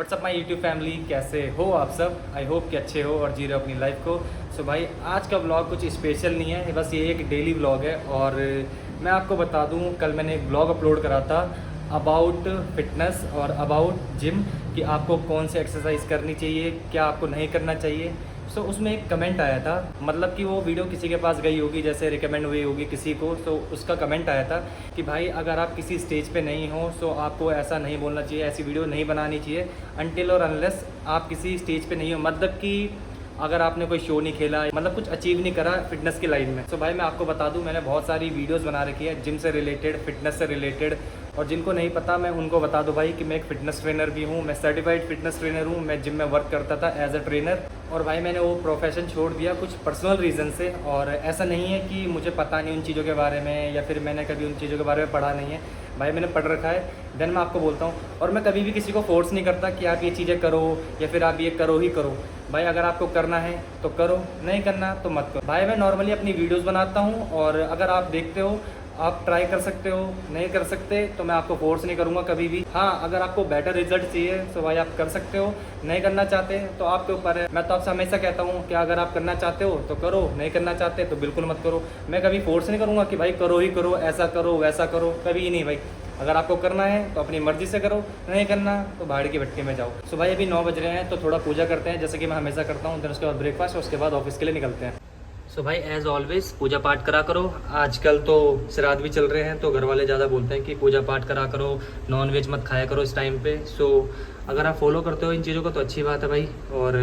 WhatsApp my YouTube family, कैसे हो आप सब। आई होप कि अच्छे हो और जी रहे हो अपनी लाइफ को। सो भाई आज का व्लॉग कुछ स्पेशल नहीं है, बस ये एक डेली व्लॉग है। और मैं आपको बता दूं, कल मैंने एक व्लॉग अपलोड करा था अबाउट फिटनेस और अबाउट जिम कि आपको कौन सी एक्सरसाइज करनी चाहिए, क्या आपको नहीं करना चाहिए। सो उसमें एक कमेंट आया था, मतलब कि वो वीडियो किसी के पास गई होगी, जैसे रिकमेंड हुई होगी किसी को। सो उसका कमेंट आया था कि भाई अगर आप किसी स्टेज पे नहीं हो सो आपको ऐसा नहीं बोलना चाहिए, ऐसी वीडियो नहीं बनानी चाहिए अनटिल और अनलेस आप किसी स्टेज पे नहीं हो। मतलब कि अगर आपने कोई शो नहीं खेला, मतलब कुछ अचीव नहीं करा फिटनेस की लाइन में। सो भाई मैं आपको बता दूं, मैंने बहुत सारी वीडियोस बना रखी है जिम से रिलेटेड, फिटनेस से रिलेटेड। और जिनको नहीं पता मैं उनको बता दूं भाई कि मैं एक फ़िटनेस ट्रेनर भी हूँ, मैं सर्टिफाइड फिटनेस ट्रेनर हूँ। मैं जिम में वर्क करता था एज अ ट्रेनर, और भाई मैंने वो प्रोफेशन छोड़ दिया कुछ पर्सनल रीज़न से। और ऐसा नहीं है कि मुझे पता नहीं उन चीज़ों के बारे में, या फिर मैंने कभी उन चीज़ों के बारे में पढ़ा नहीं है। भाई मैंने पढ़ रखा है, देन मैं आपको बोलता हूँ। और मैं कभी भी किसी को फोर्स नहीं करता कि आप ये चीज़ें करो या फिर आप ये करो ही करो। भाई अगर आपको करना है तो करो, नहीं करना तो मत करो। भाई मैं नॉर्मली अपनी वीडियोस बनाता हूँ, और अगर आप देखते हो आप ट्राई कर सकते हो, नहीं कर सकते तो मैं आपको फोर्स नहीं करूँगा कभी भी। हाँ, अगर आपको बेटर रिजल्ट चाहिए तो भाई आप कर सकते हो, नहीं करना चाहते तो आपके ऊपर है। मैं तो आपसे हमेशा कहता हूँ कि अगर आप करना चाहते हो तो करो, नहीं करना चाहते तो बिल्कुल मत करो। मैं कभी फोर्स नहीं करूँगा कि भाई करो ही करो, ऐसा करो वैसा करो, कभी नहीं भाई। अगर आपको करना है तो अपनी मर्ज़ी से करो, नहीं करना तो भाड़ की भट्टी में जाओ। सो भाई अभी 9 बज रहे हैं, तो थोड़ा पूजा करते हैं जैसे कि मैं हमेशा करता हूँ। देन उसके बाद ब्रेकफास्ट, उसके बाद ऑफिस के लिए निकलते हैं। सो भाई एज़ ऑलवेज़ पूजा पाठ करा करो। आजकल तो श्राद्ध भी चल रहे हैं, तो घर वाले ज़्यादा बोलते हैं कि पूजा पाठ करा करो, नॉन वेज मत खाया करो इस टाइम पे। सो अगर आप फॉलो करते हो इन चीज़ों को तो अच्छी बात है भाई, और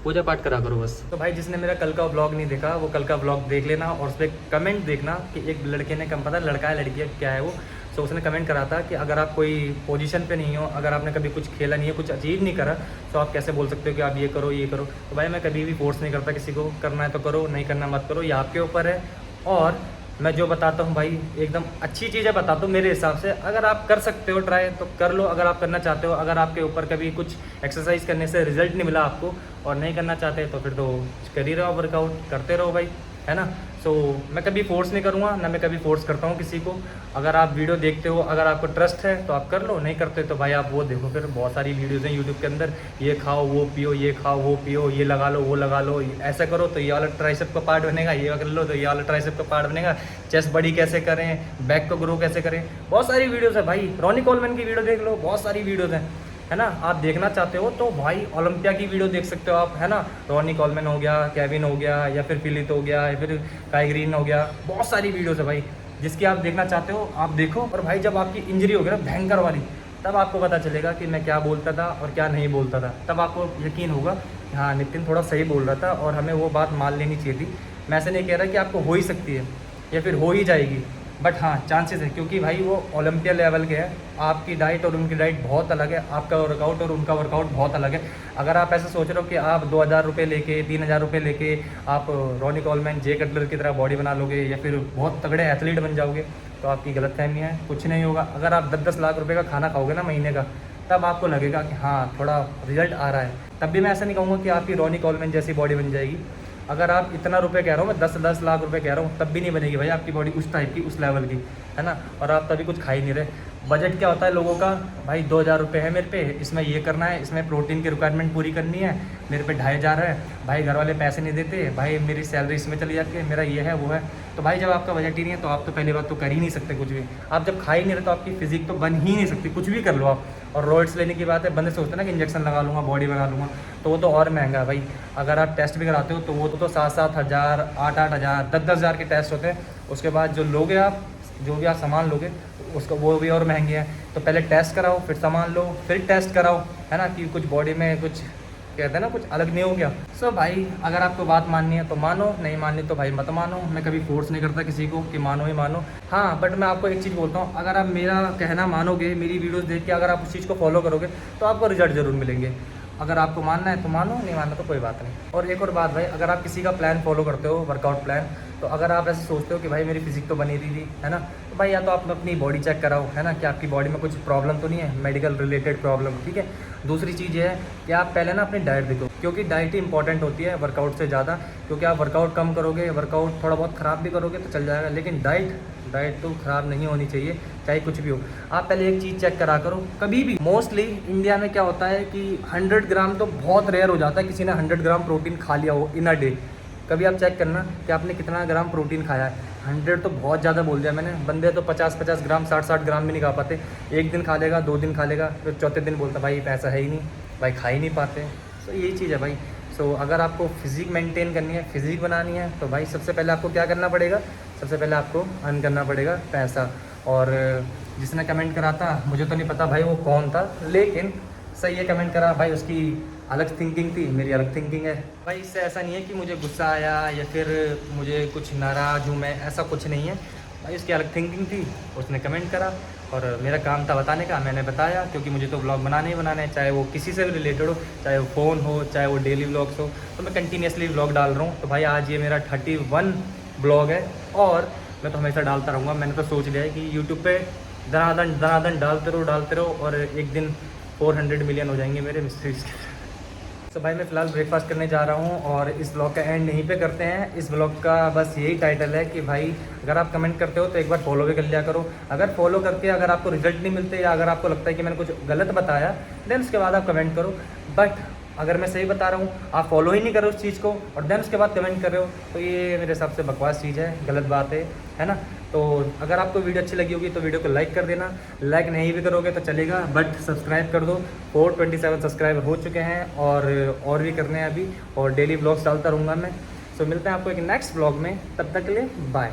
पूजा पाठ करा करो बस। तो भाई जिसने मेरा कल का व्लॉग नहीं देखा वो कल का व्लॉग देख लेना, और उस पर कमेंट देखना कि एक लड़के ने, कम पता लड़का है लड़की है क्या है वो। सो उसने कमेंट करा था कि अगर आप कोई पोजीशन पे नहीं हो, अगर आपने कभी कुछ खेला नहीं है, कुछ अचीव नहीं करा, तो आप कैसे बोल सकते हो कि आप ये करो ये करो। तो भाई मैं कभी भी फोर्स नहीं करता किसी को, करना है तो करो, नहीं करना मत करो, ये आपके ऊपर है। और मैं जो बताता हूँ भाई एकदम अच्छी चीज़ें बताता हूँ मेरे हिसाब से। अगर आप कर सकते हो ट्राई तो कर लो, अगर आप करना चाहते हो। अगर आपके ऊपर कभी कुछ एक्सरसाइज करने से रिजल्ट नहीं मिला आपको और नहीं करना चाहते तो फिर तो कर ही रहो, वर्कआउट करते रहो भाई, है ना। सो मैं कभी फोर्स नहीं करूँगा, ना मैं कभी फोर्स करता हूँ किसी को। अगर आप वीडियो देखते हो, अगर आपको ट्रस्ट है तो आप कर लो, नहीं करते तो भाई आप वो देखो। फिर बहुत सारी वीडियोज़ हैं यूट्यूब के अंदर, ये खाओ वो पियो, ये खाओ वो पियो, ये लगा लो वो लगा लो, ऐसा करो तो ये वाला ट्राइसेप का पार्ट बनेगा, ये कर लो तो ये वाला ट्राइसेप का पार्ट बनेगा, चेस्ट बड़ी कैसे करें, बैक को ग्रो कैसे करें। बहुत सारी वीडियोज़ है भाई, रॉनी कोलमैन की वीडियो देख लो, बहुत सारी वीडियोज़ हैं, है ना। आप देखना चाहते हो तो भाई ओलंपिया की वीडियो देख सकते हो आप, है ना। रॉनी कॉलमैन हो गया, केविन हो गया, या फिर फिलित हो गया, या फिर काई ग्रीन हो गया। बहुत सारी वीडियोज़ है भाई, जिसकी आप देखना चाहते हो आप देखो। और भाई जब आपकी इंजरी होगी ना भयंकर वाली, तब आपको पता चलेगा कि मैं क्या बोलता था और क्या नहीं बोलता था। तब आपको यकीन होगा हाँ नितिन थोड़ा सही बोल रहा था, और हमें वो बात मान लेनी चाहिए थी। मैं ऐसे नहीं कह रहा कि आपको हो ही सकती है या फिर हो ही जाएगी, बट हाँ चांसेस है, क्योंकि भाई वो ओलंपिया लेवल के हैं। आपकी डाइट और उनकी डाइट बहुत अलग है, आपका वर्कआउट और उनका वर्कआउट बहुत अलग है। अगर आप ऐसे सोच रहे हो कि आप 2000 रुपये लेके, 3000 रुपये लेके आप रॉनी कॉलमैन, जे कटलर की तरह बॉडी बना लोगे या फिर बहुत तगड़े एथलीट बन जाओगे, तो आपकी गलतफहमी है, कुछ नहीं होगा। अगर आप 10-10 लाख रुपये का खाना खाओगे ना महीने का, तब आपको लगेगा कि हाँ थोड़ा रिजल्ट आ रहा है। तब भी मैं ऐसा नहीं कहूँगा कि आपकी रॉनी कॉलमैन जैसी बॉडी बन जाएगी। अगर आप इतना रुपए कह रहा हूँ, मैं 10-10 लाख रुपए कह रहा हूँ, तब भी नहीं बनेगी भाई आपकी बॉडी उस टाइप की, उस लेवल की, है ना। और आप तभी कुछ खा ही नहीं रहे। बजट क्या होता है लोगों का, भाई 2000 रुपये है मेरे पे, इसमें ये करना है, इसमें प्रोटीन की रिक्वायरमेंट पूरी करनी है, मेरे पे 2500 है भाई, घर वाले पैसे नहीं देते भाई, मेरी सैलरी इसमें चली जाती है, मेरा ये है वो है। तो भाई जब आपका बजट ही नहीं है तो आप तो पहली बात तो कर ही नहीं सकते कुछ भी। आप जब खा ही नहीं रहे तो आपकी फिजिक तो बन ही नहीं सकती, कुछ भी कर लो आप। और रोइड्स लेने की बात है, बंदे सोचते हैं ना कि इंजेक्शन लगा लूँगा बॉडी बना लूँगा, तो वो तो और महंगा है भाई। अगर आप टेस्ट भी कराते हो तो वो तो 7-7 हज़ार, 8-8 हज़ार, 10-10 हज़ार के टेस्ट होते हैं। उसके बाद जो लोगे आप, जो भी आप सामान लोगे उसका वो भी और महंगे हैं। तो पहले टेस्ट कराओ, फिर सामान लो, फिर टेस्ट कराओ, है ना, कि कुछ बॉडी में कुछ कहते हैं ना कुछ अलग नहीं हो गया। सो भाई अगर आपको बात माननी है तो मानो, नहीं माननी तो भाई मत मानो। मैं कभी फोर्स नहीं करता किसी को कि मानो ही मानो। हाँ बट मैं आपको एक चीज़ बोलता हूँ, अगर आप मेरा कहना मानोगे, मेरी वीडियोज़ देख के अगर आप उस चीज़ को फॉलो करोगे तो आपको रिजल्ट ज़रूर मिलेंगे। अगर आपको मानना है तो मानो, नहीं मानना तो कोई बात नहीं। और एक और बात भाई, अगर आप किसी का प्लान फॉलो करते हो, वर्कआउट प्लान, तो अगर आप ऐसे सोचते हो कि भाई मेरी फिजिक तो बनी रही थी, है ना, तो भाई या तो आप अपनी बॉडी चेक कराओ, है ना, कि आपकी बॉडी में कुछ प्रॉब्लम तो नहीं है, मेडिकल रिलेटेड प्रॉब्लम, ठीक है। दूसरी चीज़ ये है कि आप पहले ना अपनी डाइट देखो, क्योंकि डाइट ही इंपॉर्टेंट होती है वर्कआउट से ज़्यादा। क्योंकि आप वर्कआउट कम करोगे, वर्कआउट थोड़ा बहुत ख़राब भी करोगे तो चल जाएगा, लेकिन डाइट तो ख़राब नहीं होनी चाहिए, चाहे कुछ भी हो। आप पहले एक चीज़ चेक करा करो कभी भी। मोस्टली इंडिया में क्या होता है कि 100 ग्राम तो बहुत रेयर हो जाता है किसी ने 100 ग्राम प्रोटीन खा लिया हो इन अ डे। कभी आप चेक करना कि आपने कितना ग्राम प्रोटीन खाया है। 100 तो बहुत ज़्यादा बोल दिया मैंने, बंदे तो 50-50 ग्राम 60-60 ग्राम भी नहीं खा पाते। एक दिन खा लेगा, 2 दिन खा लेगा, फिर चौथे दिन बोलता भाई पैसा है ही नहीं, भाई खा ही नहीं पाते। तो यही चीज़ है भाई। सो अगर आपको फिज़िक मेंटेन करनी है, फिज़िक बनानी है, तो भाई सबसे पहले आपको क्या करना पड़ेगा, सबसे पहले आपको अर्न करना पड़ेगा पैसा। और जिसने कमेंट करा था मुझे तो नहीं पता भाई वो कौन था, लेकिन सही है कमेंट करा भाई, उसकी अलग थिंकिंग थी, मेरी अलग थिंकिंग है भाई। इससे ऐसा नहीं है कि मुझे गुस्सा आया या फिर मुझे कुछ नाराज़ हूँ मैं, ऐसा कुछ नहीं है भाई। उसकी अलग थिंकिंग थी, उसने कमेंट करा और मेरा काम था बताने का, मैंने बताया। क्योंकि मुझे तो व्लॉग बनाने ही बनाने हैं, चाहे वो किसी से भी रिलेटेड हो, चाहे वो फ़ोन हो, चाहे वो डेली व्लॉग्स हो, तो मैं कंटिन्यूसली व्लॉग डाल रहा हूँ। तो भाई आज ये मेरा 31 व्लॉग है और मैं तो हमेशा डालता रहूँगा। मैंने तो सोच लिया है कि यूट्यूब पे दनादन डालते रहो और एक दिन 400 मिलियन हो जाएंगे मेरे मिस्ट्रीज के। तो भाई मैं फ़िलहाल ब्रेकफास्ट करने जा रहा हूँ और इस ब्लॉग का एंड यहीं पे करते हैं। इस ब्लॉग का बस यही टाइटल है कि भाई अगर आप कमेंट करते हो तो एक बार फॉलो भी कर लिया करो। अगर फॉलो करके अगर आपको रिजल्ट नहीं मिलते या अगर आपको लगता है कि मैंने कुछ गलत बताया, देन उसके बाद आप कमेंट करो। बट अगर मैं सही बता रहा हूँ, आप फॉलो ही नहीं करो उस चीज़ को और देन उसके बाद कमेंट कर रहे हो, तो ये मेरे हिसाब से बकवास चीज़ है, गलत बात है ना। तो अगर आपको वीडियो अच्छी लगी होगी तो वीडियो को लाइक कर देना। लाइक नहीं भी करोगे तो चलेगा, बट सब्सक्राइब कर दो। 427 सब्सक्राइबर हो चुके हैं और भी करने हैं अभी, और डेली ब्लॉग्स डालता रहूँगा मैं। सो मिलते हैं आपको एक नेक्स्ट ब्लॉग में, तब तक के लिए बाय।